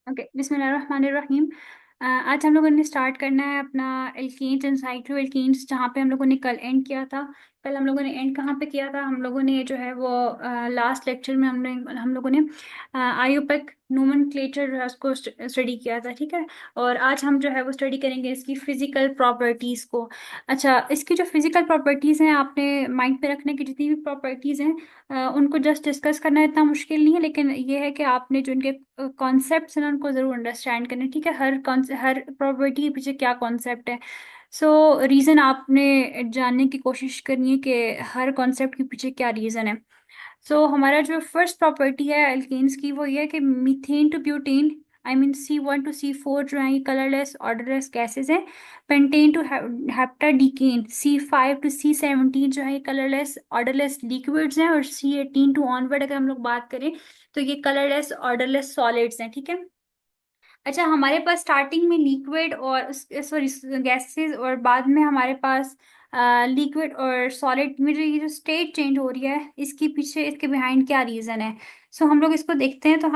Okay, बिस्मिल्लाहिर्रहमानिर्रहीम। आज हम लोगों ने स्टार्ट करना है अपना एल्कीन्स एंड साइक्लोएल्कीन्स, जहाँ पे हम लोगों ने कल एंड किया था। कल हम लोगों ने एंड कहाँ पे किया था? हम लोगों ने जो है वो लास्ट लेक्चर में हम लोगों ने आईयूपैक नोमेनक्लेचर उसको स्टडी किया था, ठीक है। और आज हम जो है वो स्टडी करेंगे इसकी फिजिकल प्रॉपर्टीज़ को। अच्छा, इसकी जो फिजिकल प्रॉपर्टीज़ हैं, आपने माइंड पे रखने की जितनी भी प्रॉपर्टीज़ हैं उनको जस्ट डिस्कस करना इतना मुश्किल नहीं है, लेकिन ये है कि आपने जो इनके कॉन्सेप्ट्स हैं ना उनको ज़रूर अंडरस्टैंड करना है, ठीक है। हर प्रॉपर्टी के पीछे क्या कॉन्सेप्ट है। सो रीज़न आपने जानने की कोशिश करनी है कि हर कॉन्सेप्ट के पीछे क्या रीज़न है। सो हमारा जो फर्स्ट प्रॉपर्टी है एल्केन्स की, वो ये है कि methane to butane, I mean C1 to C4 जो है ये कलरलेस ऑर्डरलेस गैसेज हैं। Pentane to heptadecane C5 to C17 जो है ये कलरलेस ऑर्डरलेस लिक्विड्स हैं। और C18 टू ऑनवर्ड अगर हम लोग बात करें तो ये कलरलेस ऑर्डरलेस सॉलिड्स हैं, ठीक है। अच्छा, हमारे पास स्टार्टिंग में लिक्विड और सॉरी गैसेस, और बाद में हमारे पास लिक्विड और सॉलिड में जो ये जो स्टेट चेंज हो रही है, इसके पीछे इसके बिहाइंड क्या रीज़न है। सो हम लोग इसको देखते हैं। तो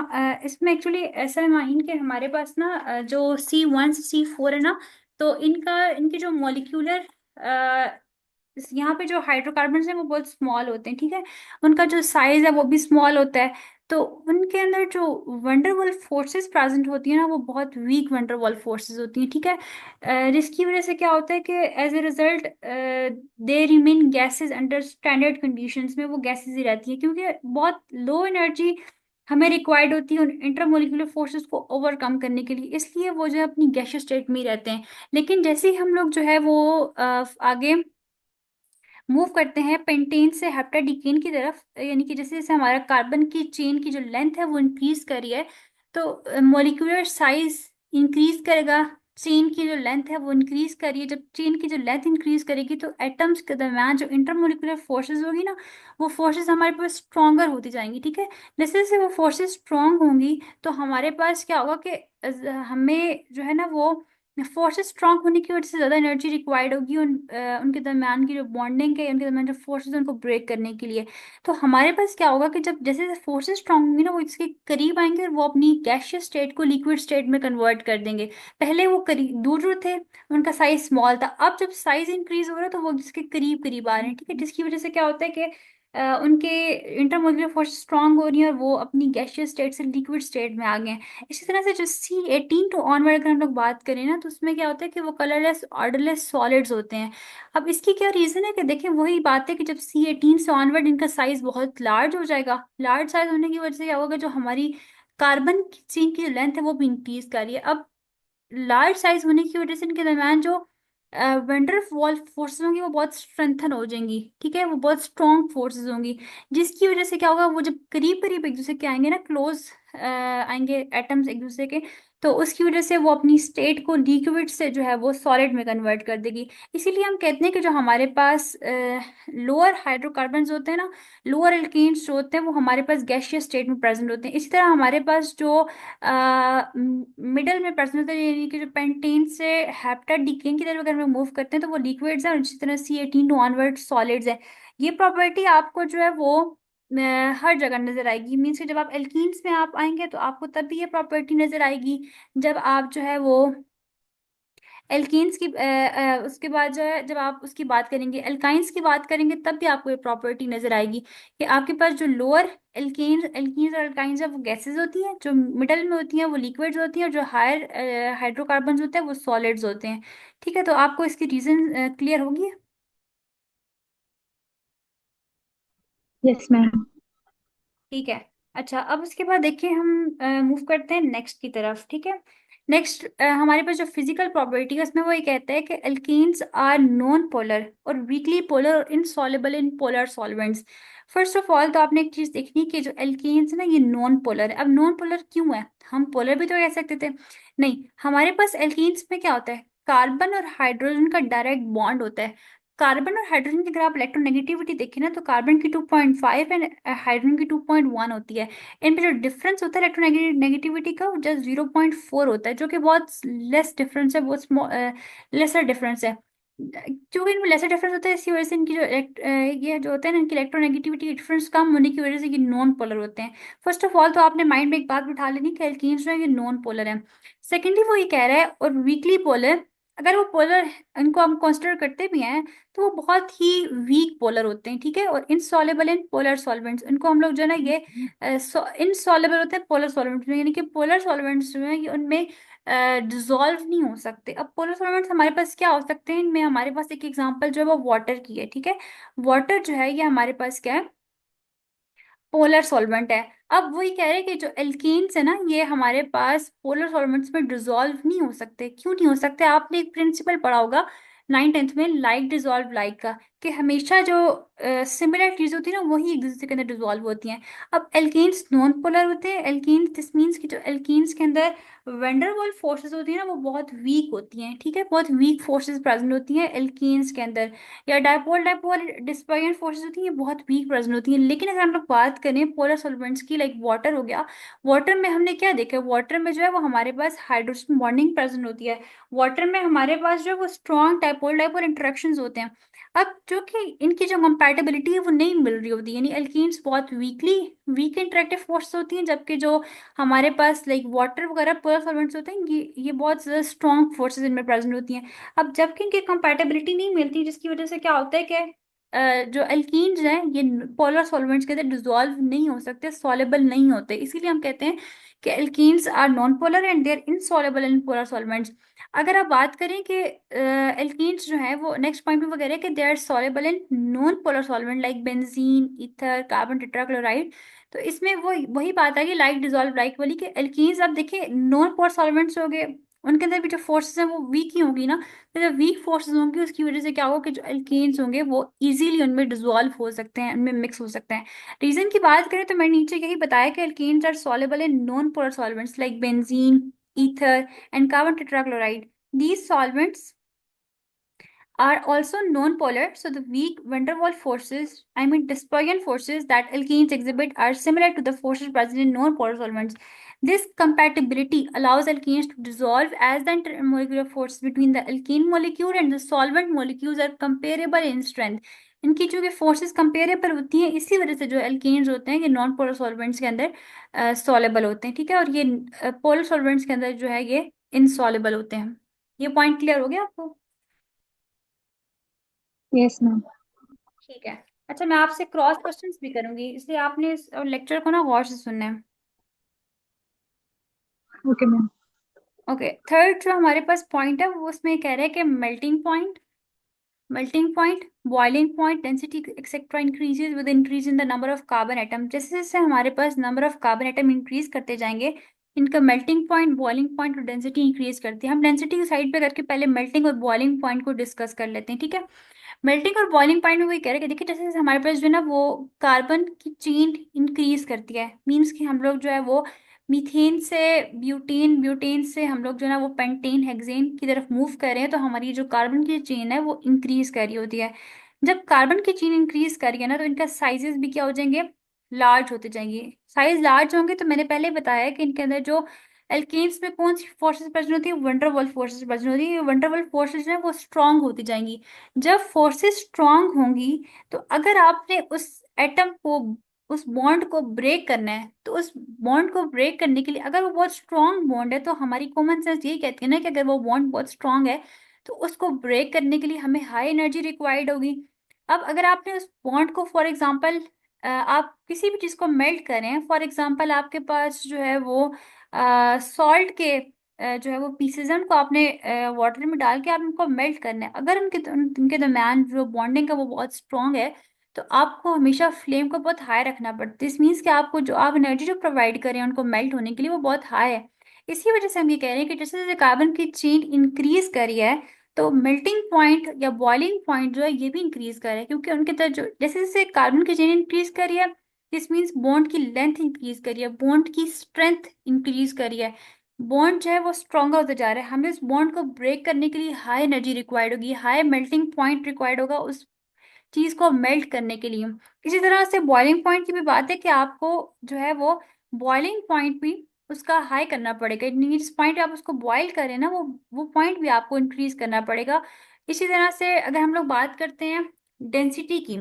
इसमें एक्चुअली ऐसा है माइन कि हमारे पास ना जो C1 से C4 है ना, तो इनका इनके जो मॉलिक्यूलर यहाँ पे जो हाइड्रोकार्बन है वो बहुत स्मॉल होते हैं, ठीक है। उनका जो साइज है वो भी स्मॉल होता है। तो उनके अंदर जो वंडरवॉल फोर्सेस प्रेजेंट होती है ना, वो बहुत वीक वंडरवॉल फोर्सेस होती हैं, ठीक है। जिसकी वजह से क्या होता है कि as a result they remain gases under standard conditions में, वो गैसेस ही रहती है, क्योंकि बहुत लो एनर्जी हमें रिक्वायर्ड होती है उन इंटरमोलिकुलर फोर्सेस को ओवरकम करने के लिए, इसलिए वो जो है अपनी गैसियस स्टेट में ही रहते हैं। लेकिन जैसे ही हम लोग जो है वो आगे मूव करते हैं पेंटेन से हेप्टाडीकेन की तरफ, यानी कि जैसे जैसे हमारा कार्बन की चेन की जो लेंथ है वो इंक्रीज कर रही है, तो मॉलिक्यूलर साइज इंक्रीज करेगा। चेन की जो लेंथ है वो इंक्रीज कर रही है। जब चेन की जो लेंथ इंक्रीज करेगी तो एटम्स के दरम्यान जो इंटरमोलिकुलर फोर्सेस होगी ना, वो फोर्सेस हमारे पास स्ट्रॉन्गर होती जाएंगी, ठीक है। जैसे जैसे वो फोर्सेस स्ट्रॉन्ग होंगी तो हमारे पास क्या होगा कि हमें जो है ना वो फोर्सेस स्ट्रांग होने की वजह से ज़्यादा एनर्जी रिक्वायर्ड होगी उनके दरम्यान की जो बॉन्डिंग है, उनके दरम्यान जो फोर्सेस उनको ब्रेक करने के लिए। तो हमारे पास क्या होगा कि जब जैसे जैसे फोर्सेस स्ट्रांग होंगी ना, वो इसके करीब आएंगे और वो अपनी गैसियस स्टेट को लिक्विड स्टेट में कन्वर्ट कर देंगे। पहले वो करीब दूर दूर थे, उनका साइज स्मॉल था, अब जब साइज इंक्रीज हो रहा है तो वो इसके करीब करीब आ रहे हैं, ठीक है। जिसकी वजह से क्या होता है कि उनके इंटरमोलिकुलर फोर्स स्ट्रांग हो रही है और वो अपनी गैसियस स्टेट से लिक्विड स्टेट में आ गए हैं। इसी तरह से जो C18 टू ऑनवर्ड अगर हम लोग बात करें ना, तो उसमें क्या होता है कि वो कलरलेस ऑर्डरलेस सॉलिड्स होते हैं। अब इसकी क्या रीजन है कि देखें, वही बात है कि जब C18 से ऑनवर्ड इनका साइज बहुत लार्ज हो जाएगा, लार्ज साइज होने की वजह से क्या होगा, जो हमारी कार्बन की चेन की जो लेंथ है वो भी इंक्रीज कर रही है। अब लार्ज साइज होने की वजह से इनके दरम्यान जो वंडर वॉल फोर्सेस होंगी वो बहुत स्ट्रेंथन हो जाएंगी, ठीक है। वो बहुत स्ट्रॉन्ग फोर्सेस होंगी, जिसकी वजह से क्या होगा, वो जब करीब करीब एक दूसरे के आएंगे ना, क्लोज आएंगे एटम्स एक दूसरे के, तो उसकी वजह से वो अपनी स्टेट को लिक्विड से जो है वो सॉलिड में कन्वर्ट कर देगी। इसीलिए हम कहते हैं कि जो हमारे पास लोअर हाइड्रोकार्बन्स होते हैं ना, लोअर एल्केन्स जो होते हैं, वो हमारे पास गैसियस स्टेट में प्रेजेंट होते हैं। इसी तरह हमारे पास जो मिडल में प्रेजेंट होता है, यानी कि जो पेंटेन से हेप्टाडीकेन की तरफ अगर हम मूव करते हैं तो वो लिक्विड्स हैं, और इसी तरह C18 टू ऑनवर्ड सॉलिड्स है। ये प्रॉपर्टी आपको जो है वो हर जगह नजर आएगी। मीन्स कि जब आप एल्कीन्स में आप आएंगे तो आपको तब भी ये प्रॉपर्टी नजर आएगी। जब आप जो है वो एल्कीन्स की उसके बाद जो है जब आप उसकी बात करेंगे, एल्काइंस की बात करेंगे, तब भी आपको ये प्रॉपर्टी नजर आएगी कि आपके पास जो लोअर एल्कीन्स और एल्काइंस है वो गैसेस होती हैं, जो मिडल में होती हैं वो लिक्विड्स होती हैं, और जो हायर हाइड्रोकार्बन होते हैं वो सॉलिड्स होते हैं, ठीक है। तो आपको इसकी रीजन क्लियर होगी? Yes ma'am. ठीक है। अच्छा, अब उसके बाद देखिए हम मूव करते हैं नेक्स्ट की तरफ, ठीक है। नेक्स्ट हमारे पास जो फिजिकल प्रॉपर्टी है उसमें वो ये कहता है कि एल्केन्स आर नॉन पोलर और वीकली पोलर और insoluble in polar solvents. First of all तो आपने एक चीज देखनी कि जो एल्केन्स है ना, ये नॉन पोलर है। अब नॉन पोलर क्यों है? हम पोलर भी तो कह सकते थे। नहीं, हमारे पास एल्केन्स में क्या होता है, कार्बन और हाइड्रोजन का डायरेक्ट बॉन्ड होता है। कार्बन और हाइड्रोजन की अगर आप इलेक्ट्रोनेगेटिविटी देखें ना, तो कार्बन की 2.5 एंड हाइड्रोजन की 2.1 होती है। इन पे जो डिफरेंस होता है इलेक्ट्रोनेगेटिविटी का, जस्ट 0.4 होता है, जो कि बहुत लेस डिफरेंस है, बहुत लेसर डिफरेंस है। क्योंकि इनमें लेसर डिफरेंस होता है, इसी वजह से इनकी जो ये जो होता है ना, इनकी इलेक्ट्रोनेगेटिविटी डिफरेंस कम होने की वजह से ये नॉन पोलर होते हैं। फर्स्ट ऑफ ऑल तो आपने माइंड में एक बात बिठा लेनी कि एल्कीन्स जो है ये नॉन पोलर है। सेकेंडली वो ये कह रहा है और वीकली पोलर, अगर वो पोलर इनको हम कंसिडर करते भी हैं तो वो बहुत ही वीक पोलर होते हैं, ठीक है। और इनसॉल्युबल इन पोलर सॉल्वेंट्स, इनको हम लोग जो है ना ये इनसॉल्युबल होते हैं पोलर सॉल्वेंट्स में, यानी कि पोलर सॉल्वेंट्स जो है ये उनमें डिजोल्व नहीं हो सकते। अब पोलर सॉल्वेंट्स हमारे पास क्या हो सकते हैं, इनमें हमारे पास एक एग्जांपल जो है वो वाटर की है, ठीक है। वाटर जो है ये हमारे पास क्या है, पोलर सॉल्वेंट है। अब वही कह रहे हैं कि जो एल्कीन्स है ना ये हमारे पास पोलर सॉल्वेंट्स में डिजोल्व नहीं हो सकते। क्यों नहीं हो सकते, आपने एक प्रिंसिपल पढ़ा होगा 9th 10th में, लाइक डिजोल्व लाइक का, कि हमेशा जो सिमिलर चीज होती है ना वही एक दूसरे के अंदर डिजोल्व होती हैं। अब एल्कीन्स नॉन पोलर होते हैं, एल्कीन्स दिस मीन्स कि जो एल्कीन्स के अंदर वेंडरवॉल फोर्सेस होती है ना वो बहुत वीक होती हैं, ठीक है। बहुत वीक फोर्सेस प्रेजेंट होती हैं एल्कीन्स के अंदर। या डायपोल डायपोल डिस्पर्जन फोर्सेस होती हैं, ये बहुत वीक प्रेजेंट होती हैं। लेकिन अगर हम लोग बात करें पोलर सॉल्वेंट्स की, लाइक वाटर हो गया, वाटर में हमने क्या देखा, वाटर में जो है वो हमारे पास हाइड्रोजन बॉन्डिंग प्रेजेंट होती है। वाटर में हमारे पास जो है वो स्ट्रॉन्ग डायपोल डायपोल इंटरेक्शंस होते हैं। अब जो कि इनकी जो कंपैटिबिलिटी है वो नहीं मिल रही होती है, यानी एल्कीन्स बहुत वीक इंटरेक्टिव फोर्स होती हैं, जबकि जो हमारे पास लाइक वाटर वगैरह पोलर सॉल्वेंट्स होते हैं ये बहुत ज़्यादा स्ट्रॉन्ग फोर्सेस इनमें प्रेजेंट होती हैं। अब जबकि इनकी कंपैटिबिलिटी नहीं मिलती, जिसकी वजह से क्या होता है कि जो एल्कीन्स हैं ये पोलर सॉल्वेंट्स के अंदर डिसॉल्व नहीं हो सकते, सॉलेबल नहीं होते। इसीलिए हम कहते हैं कि alkenes are non polar and they are insoluble in polar solvents. अगर आप बात करें कि एल्कीन्स जो है वो नेक्स्ट पॉइंट में वो कह रहे हैं कि they are soluble in non polar solvent like benzene, ether, carbon tetrachloride. तो इसमें वो वही बात है कि लाइक डिसॉल्व लाइक वाली, कि एल्कीन्स आप देखिए नॉन पोलर सॉल्वेंट्स हो गए, उनके अंदर भी जो फोर्सेस हैं वो वीक ही होगी ना। तो जो वीक फोर्सेस होंगी उसकी वजह से क्या होगा कि जो एल्केन्स होंगे वो इजीली उनमें डिसॉल्व हो सकते हैं, उनमें मिक्स हो सकते हैं। रीजन की बात करें तो मैंने नीचे यही बताया कि alkanes are soluble in non polar solvents like benzene, ether and carbon tetrachloride. These solvents are also non-polar, so the weak van der Waals forces, I mean dispersion forces that alkenes exhibit are similar to the forces present in non-polar solvents. This compatibility allows alkenes to dissolve as the intermolecular forces between the alkene molecule and the solvent molecules are comparable in strength. इनकी जो forces comparable होती हैं, इसी वजह से जो alkanes होते हैं ये नॉन पोलर सॉल्वेंट्स के अंदर सॉलेबल होते हैं, ठीक है। और ये पोलर सॉल्वेंट्स के अंदर जो है ये इनसॉलेबल होते हैं। ये पॉइंट क्लियर हो गया आपको? Yes ma'am. ठीक है। अच्छा, मैं आपसे क्रॉस क्वेश्चंस भी करूंगी, इसलिए आपने इस लेक्चर को ना गौर से सुनना है। Okay ma'am. ओके, थर्ड जो हमारे पास पॉइंट है वो उसमें कह रहे हैं कि melting point, boiling point, density etcetera increases with increase in the number of carbon atom. जैसे जैसे हमारे पास number of carbon atom increase करते जाएंगे, इनका मेल्टिंग पॉइंट, बॉइलिंग पॉइंट और डेंसिटी इंक्रीज करती है। हम डेंसिटी की साइड पे करके पहले मेल्टिंग और बॉइलिंग पॉइंट को डिस्कस कर लेते हैं, ठीक है। मेल्टिंग और बॉइलिंग पॉइंट में वही कह रहे हैं कि देखिए जैसे जैसे हमारे पास जो है ना वो कार्बन की चेन इंक्रीज करती है, मीन्स कि हम लोग जो है वो मीथेन से ब्यूटेन, ब्यूटेन से हम लोग जो है ना वो पेंटेन हेक्सेन की तरफ मूव कर रहे हैं, तो हमारी जो कार्बन की चेन है वो इंक्रीज कर रही होती है। जब कार्बन की चेन इंक्रीज करिए ना तो इनका साइजेस भी क्या हो जाएंगे, लार्ज होते जाएंगे। साइज लार्ज होंगे तो मैंने पहले बताया कि इनके अंदर जो एल्केन्स में कौन सी फोर्सेस प्रेजेंट होती है, वंडरवॉल फोर्सेस प्रेजेंट होती है। वंडरवॉल फोर्सेस जो है वो स्ट्रांग होती जाएंगी। जब फोर्सेस स्ट्रांग होंगी तो अगर आपने उस एटम को, उस बॉन्ड को ब्रेक करना है, तो उस बॉन्ड को ब्रेक करने के लिए, अगर वो बहुत स्ट्रांग बॉन्ड है तो हमारी कॉमन सेंस यही कहती है ना कि अगर वो बॉन्ड बहुत स्ट्रांग है तो उसको ब्रेक करने के लिए हमें हाई एनर्जी रिक्वायर्ड होगी। अब अगर आपने उस बॉन्ड को फॉर एग्जांपल, आप किसी भी चीज़ को मेल्ट करें, फॉर एग्जांपल आपके पास जो है वो सॉल्ट के जो है वो पीसेज हैं, उनको आपने वाटर में डाल के आप उनको मेल्ट करना है। अगर उनके दरम्यान जो बॉन्डिंग है वो बहुत स्ट्रांग है तो आपको हमेशा फ्लेम को बहुत हाई रखना पड़ता है। दिस मीन्स कि आपको जो आप एनर्जी जो प्रोवाइड करें उनको मेल्ट होने के लिए वो बहुत हाई है। इसी वजह से हम ये कह रहे हैं कि जैसे जैसे कार्बन की चेन इंक्रीज करी है तो मेल्टिंग पॉइंट या बॉइलिंग पॉइंट जो है ये भी इंक्रीज कर रहा है, क्योंकि उनके अंदर जो जैसे जैसे कार्बन की चेन इंक्रीज करी है, दिस मीन्स बॉन्ड की लेंथ इंक्रीज करी है, बॉन्ड की स्ट्रेंथ इंक्रीज करी है, बॉन्ड जो है वो स्ट्रॉन्गर होता जा रहा है। हमें उस बॉन्ड को ब्रेक करने के लिए हाई एनर्जी रिक्वायर्ड होगी, हाई मेल्टिंग पॉइंट रिक्वायर्ड होगा उस चीज को मेल्ट करने के लिए। इसी तरह से बॉइलिंग पॉइंट की भी बात है कि आपको जो है वो बॉइलिंग पॉइंट भी उसका हाई करना पड़ेगा, जिस पॉइंट आप उसको बॉईल करें ना वो पॉइंट भी आपको इंक्रीज करना पड़ेगा। इसी तरह से अगर हम लोग बात करते हैं डेंसिटी की,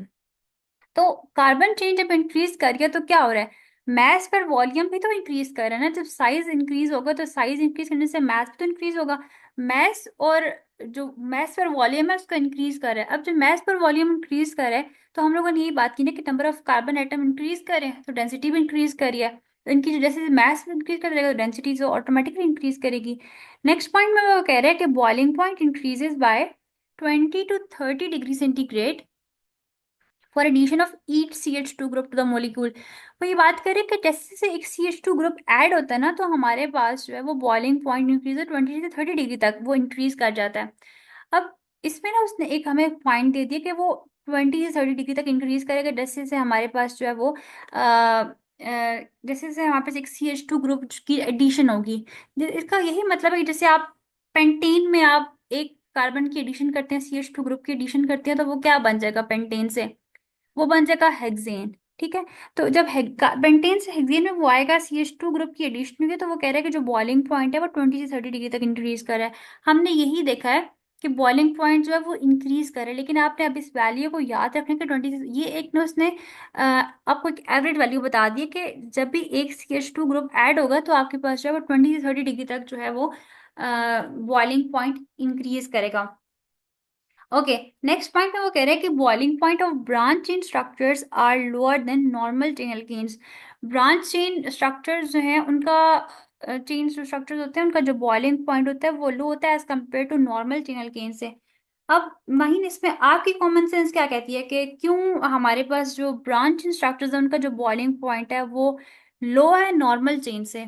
तो कार्बन चेन जब इंक्रीज कर गया तो क्या हो रहा है, मैस पर वॉल्यूम भी तो इंक्रीज कर रहा है ना। जब साइज इंक्रीज होगा तो साइज इंक्रीज करने से मैस भी तो इंक्रीज होगा। मैस और जो मैस पर वॉल्यूम है उसको इंक्रीज कर रहा है। अब जब मैस पर वॉल्यूम इंक्रीज कर रहा है तो हम लोगों ने यही बात की ना कि number of carbon atom increase कर रहे हैं तो डेंसिटी भी इंक्रीज कर रही है। तो इनकी जो जैसे मैस इंक्रीज कर जाएगा तो डेंसिटी जो ऑटोमेटिकली इंक्रीज करेगी। नेक्स्ट पॉइंट में वो कह रहा है कि boiling point increases by 20 to 30 degree centigrade for addition of each CH2 group to the molecule. वो ये बात करें कि जैसे से एक CH2 ग्रुप ऐड होता है ना तो हमारे पास जो है वो बॉइलिंग पॉइंट इंक्रीज 20 से 30 डिग्री तक वो इंक्रीज कर जाता है। अब इसमें ना उसने एक हमें पॉइंट दे दिया कि वो 20 से 30 डिग्री तक इंक्रीज करेगा जैसे से हमारे पास जो है वो जैसे से हमारे पास एक CH2 ग्रुप की एडिशन होगी। इसका यही मतलब है कि जैसे आप पेंटेन में आप एक कार्बन की एडिशन करते हैं, CH2 ग्रुप की एडिशन करते हैं, तो वो क्या बन जाएगा पेंटेन से, वो बन जाएगा हेक्सेन। ठीक है। तो जब पेंटेन से हेक्सेन में वो आएगा, CH2 ग्रुप की एडिशन होगी, तो वो कह रहा है कि जो बॉइलिंग पॉइंट है वो 20 से 30 डिग्री तक इंक्रीज कर रहा है। हमने यही देखा है कि बॉइलिंग पॉइंट जो है वो इंक्रीज कर रहा है, लेकिन आपने अब इस वैल्यू को याद रखने के 20, ये एक ने उसने आपको एक एवरेज वैल्यू बता दी है कि जब भी एक CH2 ग्रुप ऐड होगा तो आपके पास जो है वो 20 से 30 डिग्री तक जो है वो बॉइलिंग पॉइंट इंक्रीज करेगा। ओके। नेक्स्ट पॉइंट में वो कह रहे हैं कि boiling point of branch chain structures are lower than normal chain alkanes. Branch chain structures जो हैं उनका चेन स्ट्रक्चर्स होते हैं उनका जो बॉइलिंग पॉइंट होता है वो लो होता है as compare to normal chain alkane से। अब महीन इसमें आपकी कॉमन सेंस क्या कहती है कि क्यों हमारे पास जो ब्रांच चेन स्ट्रक्चर्स है उनका जो बॉइलिंग पॉइंट है वो लो है नॉर्मल चेन से।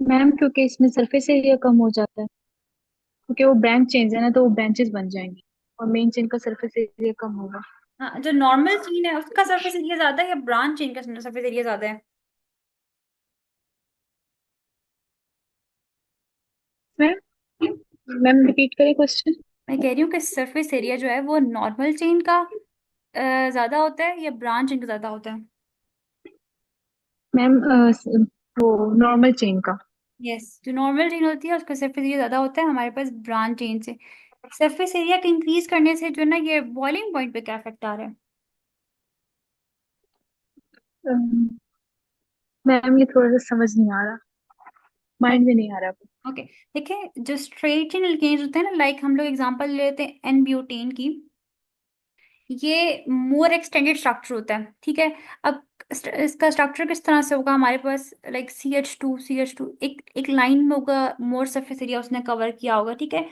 मैम क्योंकि इसमें सरफेस एरिया कम हो जाता है, क्योंकि वो ब्रांच चेंज है ना, तो वो ब्रांचेस बन जाएंगी और मेन चेन का सरफेस एरिया कम होगा। हाँ, जो नॉर्मल चेन है उसका सरफेस एरिया ज्यादा है या ब्रांच चेन का सरफेस एरिया ज्यादा है? मैम मैम रिपीट करें क्वेश्चन। मैं कह रही हूँ कि सरफेस एरिया जो है वो नॉर्मल चेन का ज्यादा होता है या ब्रांच चेन का ज्यादा होता है? मैम वो नॉर्मल चेन का। यस, जो नॉर्मल चेन होती है उसका सरफेस एरिया ज्यादा होता है हमारे पास ब्रांच चेन से। सरफेस एरिया के इंक्रीज करने से जो है ना ये बॉइलिंग पॉइंट पे क्या इफेक्ट आ रहा है? मैम ये थोड़ा सा समझ नहीं आ रहा, माइंड में नहीं आ रहा। ओके। देखिए, जो स्ट्रेट चेन एल्केन्स होते हैं ना, लाइक हम लोग एग्जांपल लेते हैं एन ब्यूटेन की, ये मोर एक्सटेंडेड स्ट्रक्चर होता है। ठीक है। अब इसका स्ट्रक्चर किस तरह से होगा हमारे पास, लाइक सी एच टू एक एक लाइन में होगा, मोर सरफेस एरिया उसने कवर किया होगा। ठीक है।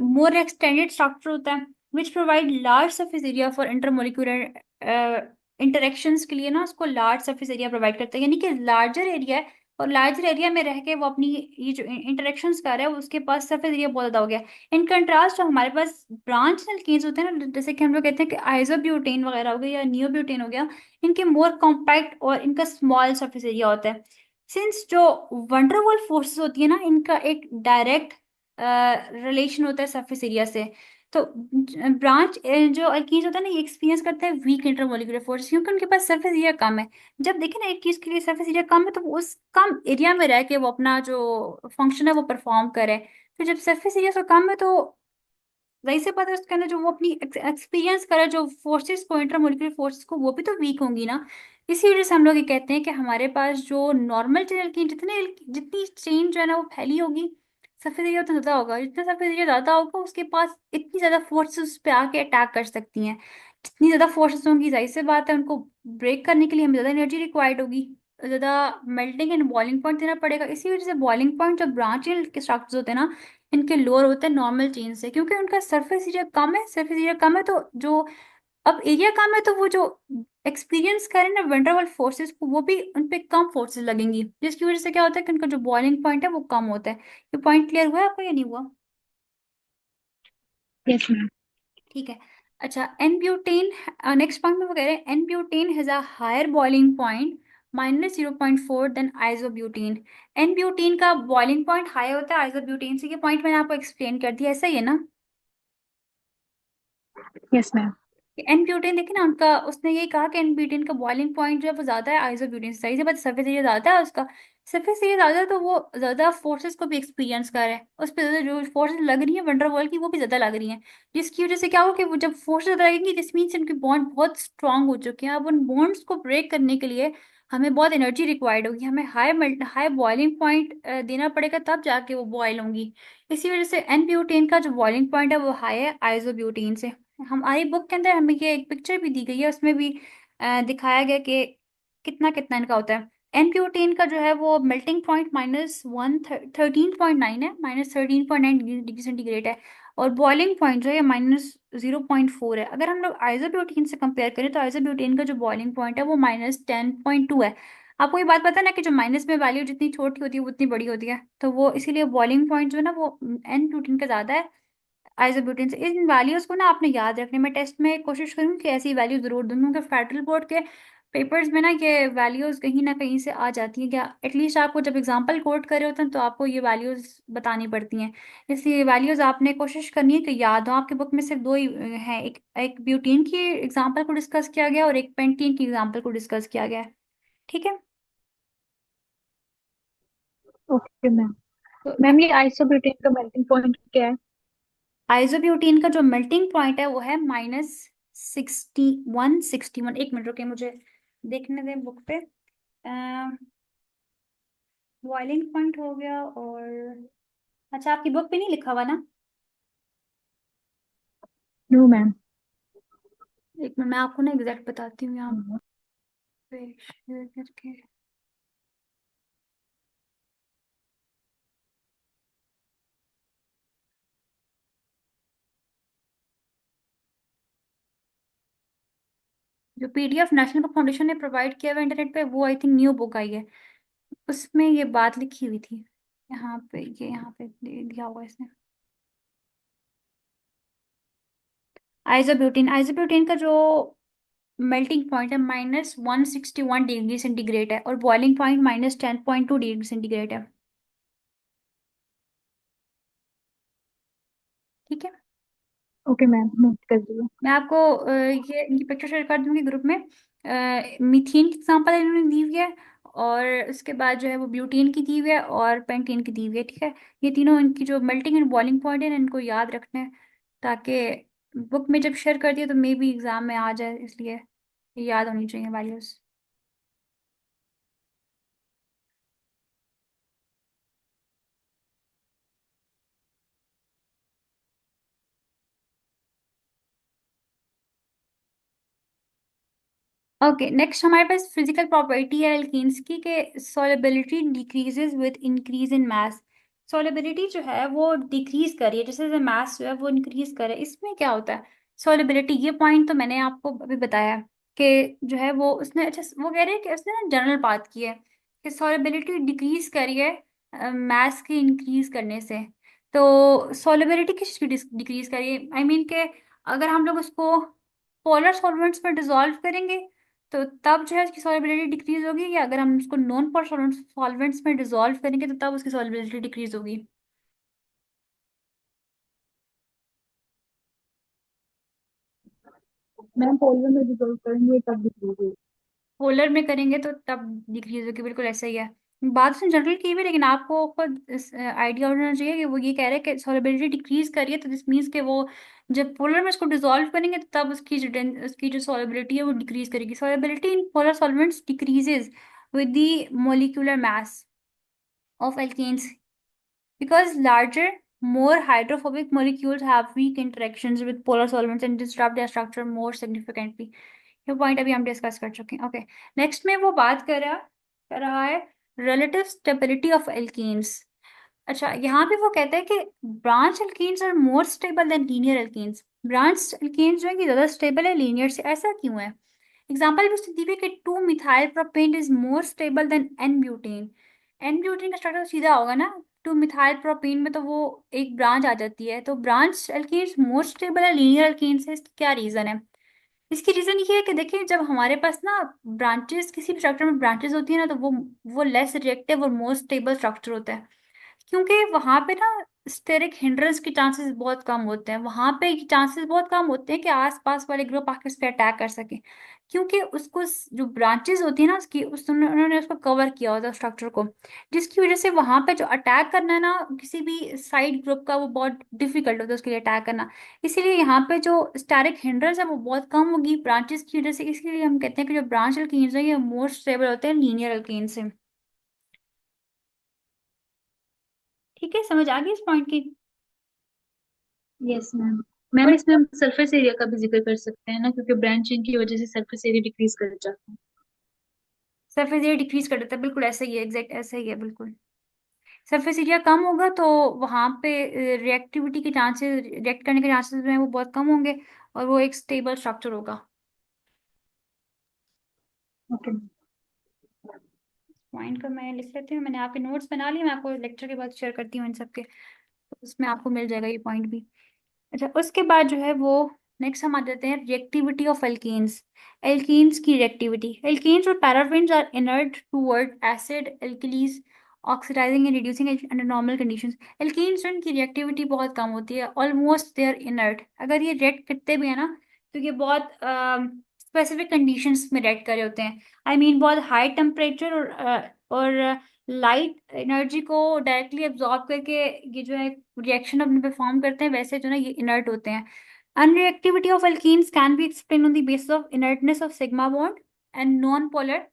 मोर एक्सटेंडेड स्ट्रक्चर होता है which provide large surface area for intermolecular interactions के लिए ना, उसको लार्ज सरफेस एरिया प्रोवाइड करता है, यानी कि लार्जर एरिया है और लार्जर एरिया में रह के वो अपनी ये जो इंटरेक्शंस कर रहा है उसके पास सरफेस एरिया बहुत ज्यादा हो गया। इन कंट्रास्ट जो हमारे पास ब्रांच एल्केन्स होते हैं ना, जैसे कि हम लोग कहते हैं कि आइसोब्यूटेन वगैरह हो गया या नियोब्यूटेन हो गया, इनके मोर कॉम्पैक्ट और इनका स्मॉल सरफेस एरिया होता है। सिंस जो वंडरवॉल फोर्सेस होती है ना, इनका एक डायरेक्ट रिलेशन होता है सरफेस एरिया से। तो ब्रांच जो एल्कीन्स होता है ना, ये एक्सपीरियंस करता है वीक इंटरमोलिकुलर फोर्स क्योंकि उनके पास सरफेस एरिया कम है। जब देखें ना एक चीज के लिए सरफेस एरिया कम है तो वो उस कम एरिया में रह के वो अपना जो फंक्शन है वो परफॉर्म करे। तो जब सरफेस एरिया उसका कम है तो वही से पता है उसके अंदर जो वो अपनी एक्सपीरियंस करे जो फोर्सेस को, इंटरमोलिकुलर फोर्सेस को, वो भी तो वीक होंगी ना। इसी वजह से हम लोग ये कहते हैं कि हमारे पास जो नॉर्मल चेन की जितनी चेन जो है ना वो फैली होगी, सरफेस एरिया उतना ज्यादा होगा। जितना सरफेस एरिया ज्यादा होगा उसके पास इतनी ज्यादा फोर्सेस उस पे आके अटैक कर सकती हैं। जितनी ज्यादा फोर्सेस होंगी जाहिर सी बात है उनको ब्रेक करने के लिए हमें ज्यादा एनर्जी रिक्वायर्ड होगी, ज्यादा मेल्टिंग एंड बॉइलिंग पॉइंट देना पड़ेगा। इसी वजह से बॉइलिंग पॉइंट जो ब्रांच के स्ट्रक्चर्स होते हैं ना, इनके लोअर होते हैं नॉर्मल चेन से, क्योंकि उनका सरफेस एरिया कम है। सरफेस एरिया कम है तो जो अब एरिया कम है तो वो जो एक्सपीरियंस करें ना वंडरवॉल फोर्सेस को, वो भी उन पे कम फोर्सेस लगेंगी, जिसकी वजह से क्या होता है कि उनका जो बॉइलिंग पॉइंट है वो कम होता है। ये पॉइंट क्लियर हुआ है आपको या नहीं हुआ? Yes ma'am. ठीक है। अच्छा, एन ब्यूटेन, नेक्स्ट पॉइंट में वो कह रहे हैं N butane has a higher boiling point -0.4 than isobutane. N butane का बॉइलिंग पॉइंट हाई होता है आइसोब्यूटेन से, ये पॉइंट मैंने आपको एक्सप्लेन कर दिया, ऐसा ही है ना? Yes ma'am. एन ब्यूटेन देखिए ना उनका, उसने ये कहा कि एन ब्यूटेन का बॉइलिंग पॉइंट जो है वो ज्यादा है आइसोब्यूटेन से, सही से बात, सरफेस एरिया ज्यादा है उसका। सरफेस एरिया ज्यादा है तो वो ज्यादा फोर्सेस को भी एक्सपीरियंस कर रहा है, उस पर ज्यादा जो फोर्सेस लग रही है वंडरवॉल की वो भी ज्यादा लग रही है। जिसकी वजह से क्या हो कि वो जब फोर्सेस ज्यादा लगेंगी दिस मीन्स उनके बॉन्ड बहुत स्ट्रांग हो चुके हैं। अब उन बॉन्ड्स को ब्रेक करने के लिए हमें बहुत एनर्जी रिक्वायर्ड होगी, हमें हाई बॉइलिंग पॉइंट देना पड़ेगा, तब जाके वो बॉयल होंगी। इसी वजह से एन ब्यूटेन का जो बॉइलिंग पॉइंट है वो हाई है आइसोब्यूटेन से। हमारी बुक के अंदर हमें ये एक पिक्चर भी दी गई है, उसमें भी दिखाया गया कि कितना कितना इनका होता है। एन ब्यूटेन का जो है वो मेल्टिंग पॉइंट -13.9 है, -13.9 डिग्री सेंटीग्रेड है। और बॉइलिंग पॉइंट जो है -0.4 है। अगर हम लोग आइसोब्यूटेन से कंपेयर करें तो आइसोब्यूटेन का जो बॉइलिंग पॉइंट है वो -10.2 है। आपको ये बात पता है ना कि जो माइनस में वैल्यू जितनी छोटी होती है वो उतनी बड़ी होती है, तो वो इसीलिए बॉइलिंग पॉइंट जो है ना वो एन ब्यूटेन का ज्यादा है आइसोब्यूटेन से। इन वैल्यूज को ना आपने याद रखने में, टेस्ट में कोशिश करूँ कि ऐसी वैल्यू जरूर दूँ, क्योंकि फेडरल बोर्ड के पेपर्स में ना ये वैल्यूज कहीं ना कहीं से आ जाती हैं, क्या एटलीस्ट आपको जब एग्जांपल कोट करे होते हैं तो आपको ये वैल्यूज बतानी पड़ती हैं। इसलिए वैल्यूज आपने कोशिश करनी है कि याद हो। आपके बुक में सिर्फ दो ही हैं, एक एक ब्यूटीन की एग्जाम्पल को डिस्कस किया गया और एक पेंटीन की एग्जाम्पल को डिस्कस किया गया है। ठीक है। Okay ma'am. तो मैम ये आइसोब्यूटेन का मेल्टिंग पॉइंट क्या है? आइसोब्यूटीन का जो मेल्टिंग पॉइंट है वो है -161। एक मिनट रुके, मुझे देखने दें बुक पे। बॉइलिंग पॉइंट हो गया, और अच्छा आपकी बुक पे नहीं लिखा हुआ ना? No ma'am. एक मिनट मैं आपको ना एग्जैक्ट बताती हूँ यहाँ पे शेयर करके। जो पीडीएफ नेशनल बुक फाउंडेशन ने प्रोवाइड किया हुआ इंटरनेट पे, वो आई थिंक न्यू बुक आई है, उसमें ये बात लिखी हुई थी। यहाँ पे ये यहाँ पे दिया हुआ है इसने। आइसोब्यूटीन का जो मेल्टिंग पॉइंट है -161 डिग्री सेंटीग्रेड है, और बॉइलिंग पॉइंट -10.2 डिग्री सेंटीग्रेड है। ठीक है। ओके मैम, नोट कर दिया। मैं आपको ये इनकी पिक्चर शेयर कर दूंगी ग्रुप में। मीथेन की एग्जांपल इन्होंने दी हुई है, और उसके बाद जो है वो ब्यूटेन की दी हुई है और पेंटेन की दी हुई है। ठीक है। ये तीनों इनकी जो मेल्टिंग एंड बॉइलिंग पॉइंट है इनको याद रखना है, ताकि बुक में जब शेयर कर दिया तो मे भी एग्जाम में आ जाए, इसलिए ये याद होनी चाहिए वैल्यूज। ओके, नेक्स्ट हमारे पास फिजिकल प्रॉपर्टी है एल्कीन्स की, कि solubility decreases with increase in mass. Solubility जो है वो डिक्रीज कर रही है जैसे जैसे मास जो है वो इंक्रीज कर रहा है। इसमें क्या होता है सॉलिबिलिटी, ये पॉइंट तो मैंने आपको अभी बताया कि जो है वो उसने, अच्छा वो कह रहे हैं कि उसने ना जनरल बात की है कि सॉलिबिलिटी डिक्रीज करी है मास के इंक्रीज करने से। तो सॉलिबिलिटी किस चीज की डिक्रीज करी है, आई मीन के अगर हम लोग उसको पोलर सॉल्वेंट्स में डिसॉल्व करेंगे तो तब जो है उसकी सॉल्युबिलिटी डिक्रीज होगी, या अगर हम उसको नॉन पोलर सॉल्वेंट्स में डिसॉल्व करेंगे तो तब उसकी सॉल्युबिलिटी डिक्रीज होगी। मैम पोलर में डिजोल्व करेंगे तब दिखेगी। पोलर में करेंगे तो तब डिक्रीज होगी, बिल्कुल ऐसा ही है। बात उसने जनरल की भी, लेकिन आपको खुद आइडिया होना चाहिए कि वो ये कह रहे हैं कि सॉल्युबिलिटी डिक्रीज करिए तो दिस मीन्स कि वो जब पोलर में इसको डिसॉल्व करेंगे तो तब उसकी जो सॉल्युबिलिटी है वो डिक्रीज करेगी। Solubility in polar solvents decreases with the molecular mass of alkanes because larger, more hydrophobic molecules have weak interactions with polar solvents and disrupt their structure more significantly। ये point अभी हम discuss कर चुके हैं। Okay, next में वो बात कर रहा है रिलेटिव स्टेबिलिटी ऑफ एल्कीन्स। अच्छा, यहाँ पे वो कहता है कि branch alkenes are more stable than linear alkenes. Branch alkenes जो है कि ज्यादा स्टेबल है लीनियर से, ऐसा क्यों है? एग्जाम्पल भी उसने दी हुई है कि 2 methyl propane is more stable than N butane. N butane का स्ट्रक्चर सीधा होगा ना, 2 मिथाइल प्रोपेन में तो वो एक ब्रांच आ जाती है, तो ब्रांच एल्कीन्स मोर स्टेबल है लीनियर एल्कीन से, इसकी क्या रीजन है? इसकी रीजन ये है कि देखिए जब हमारे पास ना ब्रांचेस, किसी भी स्ट्रक्चर में ब्रांचेस होती है ना, तो वो लेस रिएक्टिव और मोर स्टेबल स्ट्रक्चर होता है, क्योंकि वहां पे ना स्टेरिक हिंड्रेंस के चांसेस बहुत कम होते हैं, वहां पे चांसेस बहुत कम होते हैं कि आसपास वाले ग्रुप आके उस पर अटैक कर सके, क्योंकि उसको जो ब्रांचेस होती है ना उसकी, उन्होंने उसको कवर किया होता है स्ट्रक्चर को, जिसकी वजह से वहां पे जो अटैक करना है ना किसी भी साइड ग्रुप का, वो बहुत डिफिकल्ट होता है उसके लिए अटैक करना। इसीलिए यहाँ पे जो स्टेरिक हिंड्रेंस है वो बहुत कम होगी ब्रांचेस की वजह से। इसीलिए हम कहते हैं कि जो ब्रांच अल्कीन्स है ये मोस्ट स्टेबल होते हैं लीनियर अल्कीन से। ठीक है, समझ आ गई इस पॉइंट की? Yes ma'am. मैम इसमें हम सरफेस एरिया का भी जिक्र कर सकते हैं ना, क्योंकि ब्रांचिंग की वजह से सरफेस एरिया डिक्रीज कर जाता है। सरफेस एरिया डिक्रीज कर देता है, बिल्कुल ऐसा ही है, एग्जैक्ट ऐसा ही है बिल्कुल। सरफेस एरिया कम होगा तो वहां पे रिएक्टिविटी के चांसेस, रिएक्ट करने के चांसेस जो है वो बहुत कम होंगे, और वो एक स्टेबल स्ट्रक्चर होगा। ओके। पॉइंट को मैं लिख लेती हूँ, मैंने आपके नोट्स बना लिए, मैं आपको लेक्चर के बाद शेयर करती हूँ इन सबके, तो उसमें आपको मिल जाएगा ये पॉइंट भी। अच्छा, उसके बाद जो है वो नेक्स्ट हम आ जाते हैं रिएक्टिविटी ऑफ एल्कीन्स। एल्कीन्स की रिएक्टिविटी, एल्कीन्स और paraffins are inert toward acid alkalis, oxidising and reducing under normal conditions. Alkenes की रिएक्टिविटी बहुत कम होती है, ऑलमोस्ट दे आर इनर्ट। अगर ये रिएक्ट करते भी है ना तो ये बहुत स्पेसिफिक कंडीशंस में रिएक्ट कर रहे होते हैं। आई मीन बहुत हाई टेम्परेचर और लाइट एनर्जी को डायरेक्टली एब्जॉर्ब करके ये जो है रिएक्शन अपने परफॉर्म करते हैं, वैसे जो ना ये इनर्ट होते हैं। Unreactivity of alkanes can be explained on the basis of inertness of sigma bond and non polar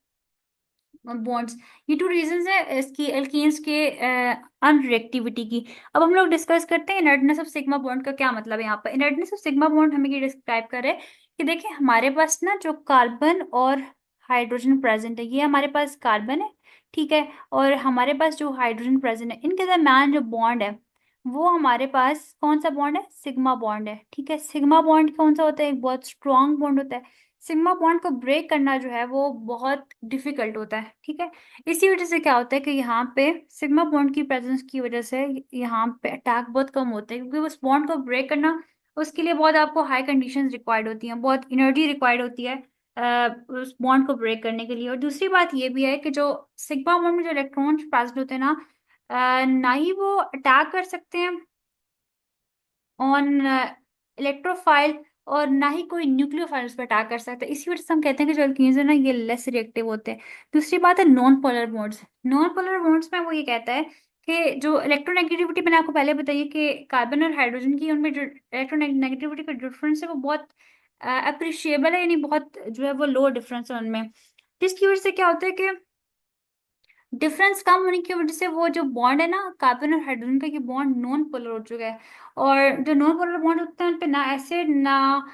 bonds. ये टू रीजंस है इसकी एल्कीन्स के अनरिएक्टिविटी की। अब हम लोग डिस्कस करते हैं इनर्टनेस ऑफ सिग्मा बॉन्ड का क्या मतलब है। यहाँ पर इनर्टनेस ऑफ सिग्मा बॉन्ड हमें ये डिस्क्राइब कर रहे हैं कि देखिए हमारे पास ना जो कार्बन और हाइड्रोजन प्रेजेंट है, ये हमारे पास कार्बन है, ठीक है, और हमारे पास जो हाइड्रोजन प्रेजेंट है, इनके दरम्यान जो बॉन्ड है वो हमारे पास कौन सा बॉन्ड है, सिग्मा बॉन्ड है, ठीक है। सिग्मा बॉन्ड कौन सा होता है, एक बहुत स्ट्रॉन्ग बॉन्ड होता है। सिग्मा बॉन्ड को ब्रेक करना जो है वो बहुत डिफिकल्ट होता है, ठीक है। इसी वजह से क्या होता है कि यहाँ पे सिग्मा बॉन्ड की प्रेजेंस की वजह से यहाँ पे अटैक बहुत कम होते हैं, क्योंकि उस बॉन्ड को ब्रेक करना उसके लिए बहुत आपको हाई कंडीशंस रिक्वायर्ड होती हैं, बहुत एनर्जी रिक्वायर्ड होती है उस बॉन्ड को ब्रेक करने के लिए। और दूसरी बात ये भी है कि जो सिग्मा बॉन्ड में जो इलेक्ट्रॉन्स प्रेजेंट होते हैं ना, ना ही वो अटैक कर सकते हैं ऑन इलेक्ट्रोफाइल, और ना ही कोई न्यूक्लियोफाइल उस पर अटैक कर सकता है। इसी वजह से हम कहते हैं कि जो एल्कीन्स है ना ये लेस रिएक्टिव होते हैं। दूसरी बात है non polar bonds. Non polar bonds में वो ये कहता है कि जो इलेक्ट्रोनेगेटिविटी मैंने आपको पहले बताई कि कार्बन और हाइड्रोजन की उनमें जो इलेक्ट्रोनेगेटिविटी का डिफरेंस है वो बहुत अप्रिशिएबल है, यानी बहुत जो है वो लो डिफरेंस है उनमें। जिसकी वजह से क्या होता है कि डिफरेंस कम होने की वजह से वो जो बॉन्ड है ना कार्बन और हाइड्रोजन का, ये बॉन्ड नॉन पोलर हो चुका है। और जो नॉन पोलर बॉन्ड होते हैं उन पे ना एसिड, ना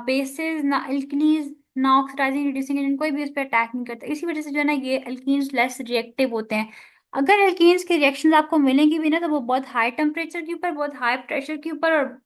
बेसिस, ना एल्कलीज, ना ऑक्सीडाइजिंग रिड्यूसिंग एजेंट, कोई भी उस पर अटैक नहीं करता। इसी वजह से जो है ना ये एल्कीन्स लेस रिएक्टिव होते हैं। अगर एल्कीन्स के रिएक्शंस आपको मिलेंगी भी ना तो वो बहुत हाई टेम्परेचर के ऊपर, बहुत हाई प्रेशर के ऊपर, और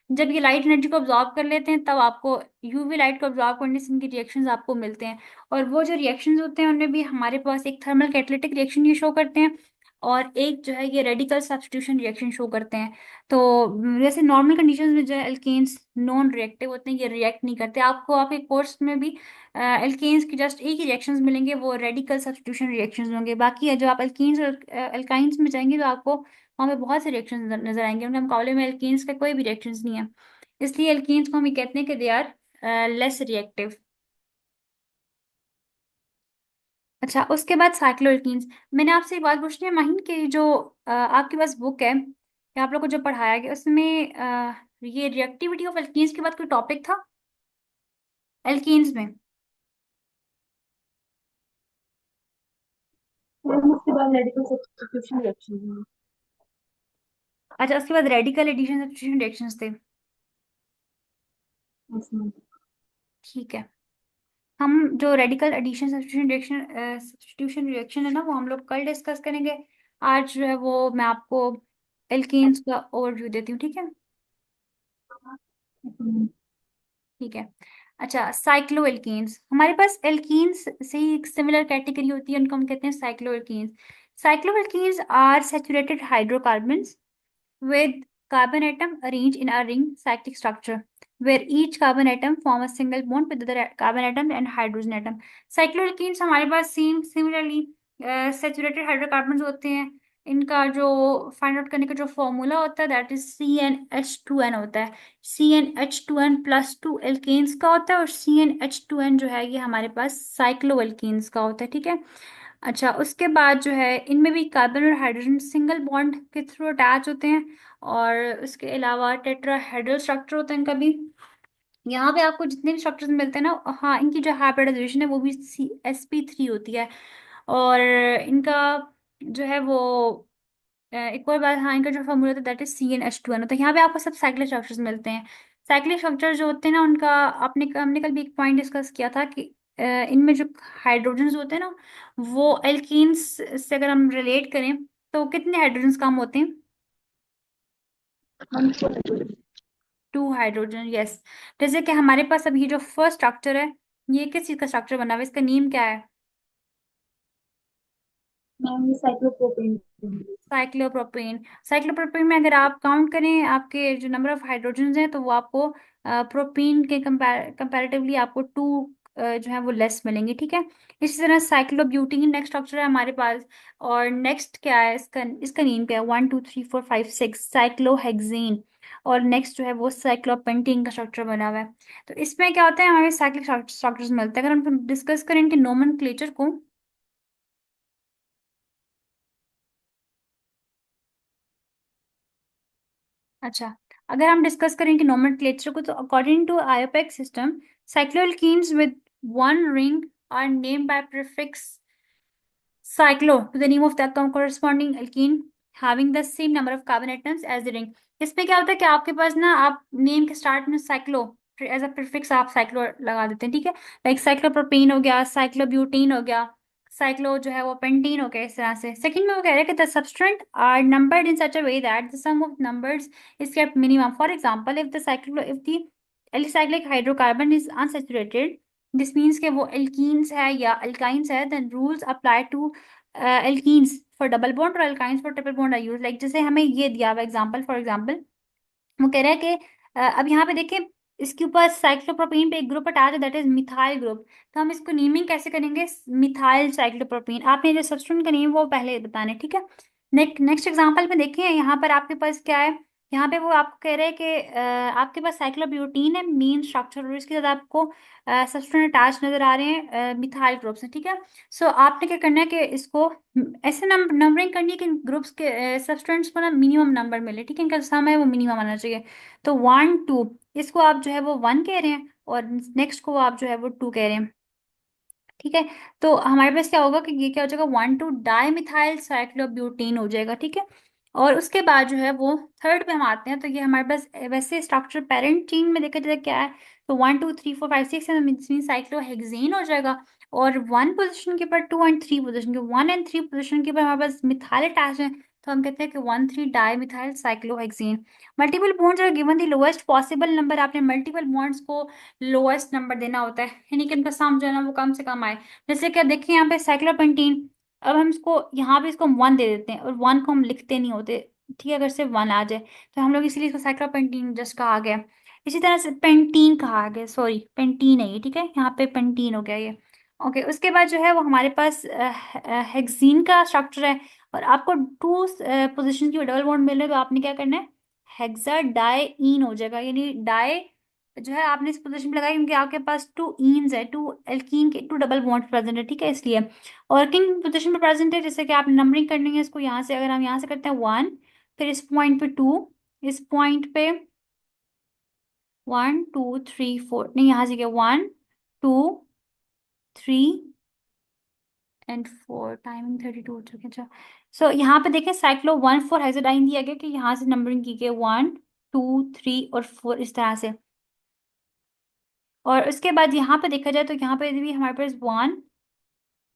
जब ये लाइट एनर्जी को ऑब्जॉर्व कर लेते हैं तब आपको यूवी लाइट को ऑब्जॉर्व करने से इनके रिएक्शंस आपको मिलते हैं। और वो जो रिएक्शंस होते हैं उनमें भी हमारे पास एक थर्मल कैटालिटिक रिएक्शन ये शो करते हैं, और एक जो है ये रेडिकल सब्स्टिट्यूशन रिएक्शन शो करते हैं। तो जैसे नॉर्मल कंडीशंस में जो है एल्केन्स नॉन रिएक्टिव होते हैं, ये रिएक्ट नहीं करते। आपको आपके कोर्स में भी एल्केन्स की जस्ट एक ही रिएक्शंस मिलेंगे, वो रेडिकल सब्स्टिट्यूशन रिएक्शंस होंगे। बाकी है जो आप एल्कीन्स और एल्काइंस में जाएंगे तो आपको वहाँ पे बहुत से रिएक्शंस नजर आएंगे, उनके मुकाबले में एल्कीन्स का कोई भी रिएक्शंस नहीं है। इसलिए एल्कीन्स को हम ये कहते हैं कि दे आर लेस रिएक्टिव। अच्छा, उसके बाद साइक्लोएल्कीन्स। मैंने आपसे एक बात पूछनी है माहिन कि जो आपके पास बुक है या आप लोग को जो पढ़ाया गया उसमें ये रिएक्टिविटी ऑफ एल्कीन्स के बाद कोई टॉपिक था एल्कीन्स में? मैम उसके बाद रेडिकल सब्स्टिट्यूशन रिएक्शन। अच्छा, उसके बाद रेडिकल एडिशन सब्स्टिट्यूशन रिएक्शंस थे। है इसमें। ठीक है, हम जो रेडिकल एडिशन सब्स्टिट्यूशन रिएक्शन है ना वो हम लोग कल डिस्कस करेंगे। आज जो है वो मैं आपको एल्कीन्स का ओवरव्यू देती हूँ, ठीक है। ठीक है। अच्छा, साइक्लो एल्कीन्स, हमारे पास एल्कीन्स से ही एक सिमिलर कैटेगरी होती है, उनको हम कहते हैं cycloalkenes. Cycloalkenes are saturated hydrocarbons with carbon atom arranged in a ring cyclic structure where each carbon atom form a single bond with other carbon atom and hydrogen atom। साइक्लोएल्कीन्स हमारे पास same similarly saturated hydrocarbons होते हैं, इनका जो find out करने का जो formula होता है दैट इज CnH2n होता है। CnH2n+2 एल्केन्स का होता है, और CnH2n जो है ये हमारे पास साइक्लो एल्केन्स का होता है, ठीक है। अच्छा, उसके बाद जो है इनमें भी कार्बन और हाइड्रोजन सिंगल बॉन्ड के थ्रू अटैच होते हैं, और उसके अलावा टेट्राहेड्रल स्ट्रक्चर होता है इनका भी। यहाँ पे आपको जितने भी स्ट्रक्चर्स मिलते हैं ना, हाँ, इनकी जो हाइब्रिडाइजेशन है वो भी sp3 होती है। और इनका जो है वो एक और बात, हाँ, इनका जो फॉर्मूला होता है दैट इज CnH2n होता है। यहाँ पे आपको सब साइक्लिक स्ट्रक्चर्स मिलते हैं। साइक्लिक स्ट्रक्चर जो होते हैं ना उनका, आपने हमने कल भी एक पॉइंट डिस्कस किया था कि इनमें जो हाइड्रोजन्स होते हैं ना, वो एल्कीन्स से अगर हम रिलेट करें तो कितने हाइड्रोजन्स कम होते हैं? मैम इसको हाइड्रोजन। 2 hydrogen, yes. जैसे कि हमारे पास अब ये जो फर्स्ट स्ट्रक्चर है, ये किस चीज का स्ट्रक्चर बना हुआ है, इसका नेम क्या है? मैम ये साइक्लोप्रोपेन। साइक्लोप्रोपेन। साइक्लोप्रोपेन में अगर आप काउंट करें आपके जो नंबर ऑफ हाइड्रोजन हैं, तो वो आपको प्रोपेन के कंपैरेटिवली आपको 2 जो है वो लेस मिलेंगे, ठीक है। इसी तरह साइक्लोब्यूटीन नेक्स्ट स्ट्रक्चर है हमारे पास। और नेक्स्ट क्या है इसका इसका नेम क्या है? 1 2 3 4 5 6 साइक्लोहेक्सेन। और नेक्स्ट जो है वो साइक्लोपेंटेन का स्ट्रक्चर बना हुआ है। तो इसमें क्या होता है, हमारे साइक्लिक स्ट्रक्चर्स मिलते हैं। अगर हम डिस्कस करें इनके नोमेनक्लेचर को, अच्छा, अगर हम डिस्कस करें कि नोमेनक्लेचर को, तो according to IUPAC system, cycloalkanes with one ring are named by prefix cyclo to the name of the corresponding alkene having the same number of carbon atoms as the ring। इसमें क्या होता है कि आपके पास ना, आप नेम के start में साइक्लो एज अ प्रीफिक्स आप साइक्लो लगा देते हैं, ठीक है। लाइक साइक्लोप्रोपेन हो गया, साइक्लोब्यूटेन हो गया, साइक्लो जो है वो पेंटीन हो गया, इस तरह से। सेकंड में वो कह रहे हैं कि the substituents are numbered in such a way that the sum of numbers is kept minimum. For example, if the alicyclic hydrocarbon is unsaturated, this means के वो एल्कीन्स है या अल्काइंस है, then rules apply to alkenes for double bond और alkynes for triple bond are use. Like जैसे हमें ये दिया हुआ एग्जांपल, फॉर एग्जांपल वो कह रहा है कि अब यहाँ पे देखें, इसके ऊपर साइक्लोप्रोपीन पे एक ग्रुप अटैच है दैट इज मिथाइल ग्रुप। तो हम इसको नेमिंग कैसे करेंगे? Methyl cyclopropene. आपने जो सब्सटेंट का नेम वो पहले बताना है, ठीक है। नेक्स्ट एग्जांपल में देखें, यहाँ पर आपके पास क्या है? यहाँ पे वो आपको कह रहे हैं कि आपके पास साइक्लोब्यूटीन है मेन स्ट्रक्चर, और इसके साथ आपको सब्सटेंट अटैच नजर आ रहे हैं मिथाइल ग्रुप से, ठीक है। सो आपने क्या करना है कि इसको ऐसे नंबरिंग करनी है कि ग्रुप्स के सब्सटेंट्स को ना मिनिमम नंबर मिले, ठीक है, इनका सम है वो मिनिमम आना चाहिए। तो 1 2, इसको आप जो है वो 1 कह रहे हैं, और नेक्स्ट को आप जो है वो 2 कह रहे हैं, ठीक है। तो हमारे पास क्या होगा कि ये क्या हो जाएगा, 1 2 डाई मिथाइल साइक्लोब्यूटेन हो जाएगा, ठीक है। और उसके बाद जो है वो थर्ड पे हम आते हैं, तो ये हमारे पास वैसे स्ट्रक्चर पेरेंट चेन में देखा जाए क्या है, तो 1 2 3 4 5 6 मीन साइक्लोहेक्सेन हो जाएगा। और 1 पोजिशन के ऊपर, 2 एंड 3 पोजिशन के 1 एंड 3 पोजिशन के ऊपर हमारे पास मिथाइल अटैच है, तो हम कहते हैं कि 1 3 dimethyl cyclohexane. Multiple bonds are given the lowest possible number. आपने मल्टीपल बॉन्ड्स को लोएस्ट नंबर देना होता है, यानी कि इनका सम जो है ना वो कम से कम आए। जैसे कि देखिए यहाँ पे साइक्लोपेंटीन, अब हम इसको यहाँ पे इसको हम 1 दे देते हैं, और 1 को हम लिखते नहीं होते, ठीक है, अगर सिर्फ 1 आ जाए तो हम लोग इसीलिए इसको साइक्लोपेंटीन जस्ट कहा गया। इसी तरह से पेंटीन कहा गया, सॉरी पेंटीन है ये, ठीक है, यहाँ पे पेंटीन हो गया ये। ओके, उसके बाद जो है वो हमारे पास हेक्सीन का स्ट्रक्चर है, और आपको 2 पोजिशन की डबल बॉन्ड मिल रहे, तो आपने क्या करना है, हेक्सा डाई हो जाएगा, यानी डाई जो है आपने इस पोजीशन पे लगाई क्योंकि आपके पास 2 ईन्स है, 2 एल्कीन के 2 डबल बॉन्ड प्रेजेंट है, ठीक है, इसलिए। और किन पोजीशन पे प्रेजेंट है, जैसे कि आप नंबरिंग करनी है इसको यहाँ से, अगर हम यहाँ से करते हैं 1, फिर इस पॉइंट पे 2, इस पॉइंट पे 1 2 3 4, नहीं, यहाँ से क्या, 1 2 3 एंड 4, टाइमिंग 32 हो चुकी है, अच्छा। सो यहाँ पे देखें साइक्लो 1 4 हेक्साडाइन दिया गया कि यहाँ से नंबरिंग की गई 1 2 3 और 4 इस तरह से। और उसके बाद यहाँ पे देखा जाए तो यहाँ पे भी हमारे पास 1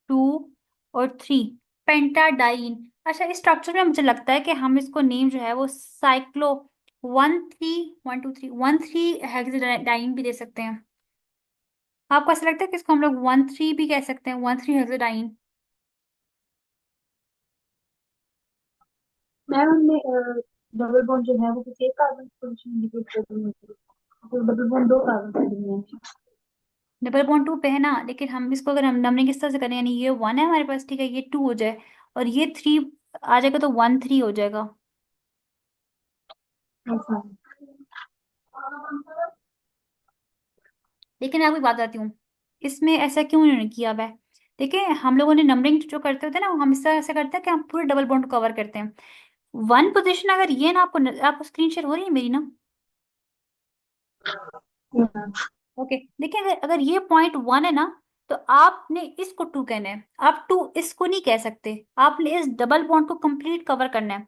2 और 3 पेंटाडाइन। अच्छा, इस स्ट्रक्चर में मुझे लगता है कि हम इसको नेम जो है वो साइक्लो 1 3 1 2 3 1 3 हेक्साडाइन भी दे सकते हैं। आपको ऐसा लगता है कि इसको हम लोग 1 3 भी कह सकते हैं, 1 3 हेक्साडाइन? मैम हमने डबल बॉन्ड जो है वो किसी एक कार्बन पोजीशन इंडिकेट कर रही है, तो डबल बॉन्ड दो कार्बन से बनी है। डबल बॉन्ड 2 पे है ना, लेकिन हम इसको अगर हम नंबरिंग किस तरह से करें, यानी ये 1 है हमारे पास, ठीक है, ये 2 हो जाए, और ये 3 आ जाएगा तो 1 3 हो जाएगा। ऐसा। लेकिन मैं आपको एक बात बताती हूँ, इसमें ऐसा क्यों इन्होंने किया हुआ है। देखिए हम लोगों ने नंबरिंग जो करते होते हैं ना, हम इस तरह से करते हैं कि हम पूरे डबल बॉन्ड को कवर करते हैं। वन पोजीशन अगर ये ना, आपको स्क्रीन शेयर हो रही है मेरी ना। हाँ। ओके देखिए, अगर अगर ये पॉइंट 1 है ना, तो आपने इसको 2 कहना है, आप 2 इसको नहीं कह सकते। आपने इस डबल बॉन्ड को कंप्लीट कवर करना है।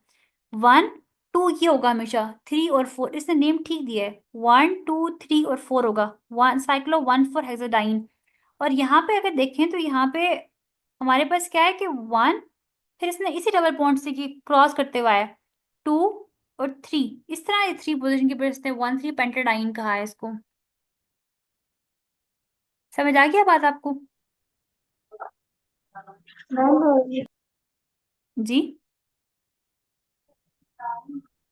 1 2 ये होगा हमेशा, 3 और 4 इसने नेम ठीक दिया है, 1 2 3 और 4 होगा, वन साइक्लो 1 4 हेक्साडाइन। और यहाँ पे अगर देखें तो यहाँ पे हमारे पास क्या है कि 1, फिर इसने इसी डबल बॉन्ड से क्रॉस करते हुआ है 2 और 3। इस तरह 3 पोजिशन की वजह से 1 3 पेंटाडाइन कहा है इसको। समझ आ गया बात आपको? मैम जी।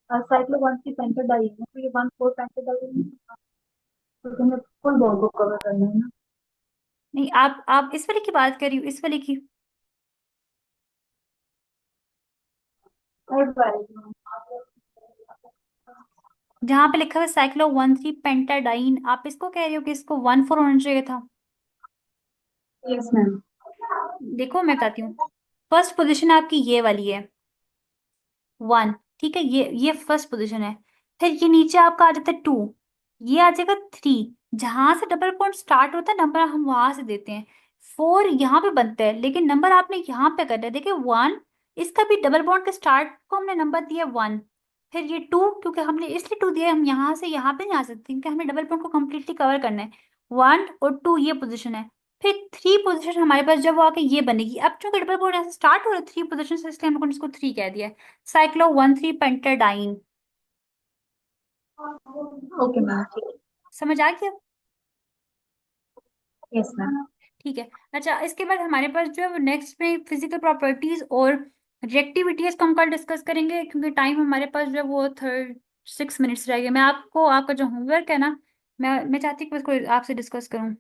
साइक्लो 1 3 पेंटाडाइन है, तो ये 1 4 पेंटाडाइन है, तो तुम्हें फुल बॉडी को कवर करना है ना। नहीं, आप इस वाले की बात कर रही हो, इस वाले की, थर्ड वाले। जहाँ पे लिखा हुआ है साइक्लो 1 3 पेंटाडाइन, आप इसको कह रही हो कि इसको 1 4 होना चाहिए था। Yes ma'am. देखो मैं बताती हूँ, फर्स्ट पोजीशन आपकी ये वाली है 1, ठीक है, ये फर्स्ट पोजीशन है। फिर ये नीचे आपका आ जाता है 2, ये आ जाएगा 3। जहां से डबल पॉइंट स्टार्ट होता है नंबर हम वहां से देते हैं। 4 यहाँ पे बनता है, लेकिन नंबर आपने यहाँ पे करना है। देखिए 1, इसका भी डबल बॉन्ड के स्टार्ट को हमने नंबर दिया 1। फिर ये 2, क्योंकि हमने इसलिए 2 दिया है, हम यहाँ से यहाँ पे नहीं आ सकते क्योंकि हमें डबल बॉन्ड को कम्प्लीटली कवर करना है। 1 और 2 ये पोजिशन है। फिर 3 पोजिशन हमारे पास जब वो आके ये बनेगी, अब चूंकि डबल बॉन्ड ऐसे स्टार्ट हो रहा है 3 पोजिशन से, इसलिए हम लोगों ने इसको 3 कह दिया है। साइक्लो 1 3 पेंटाडाइन। ओके मैम, ठीक समझ आ गया? है। Yes ma'am. ठीक है। अच्छा, इसके बाद हमारे पास जो है नेक्स्ट में फिजिकल प्रॉपर्टीज और रिएक्टिविटीज को हम कल डिस्कस करेंगे, क्योंकि टाइम हमारे पास जो है वो 6 मिनट्स रह गए। मैं आपको आपका जो होमवर्क है ना, मैं चाहती हूँ कि उसको आपसे डिस्कस करूँ।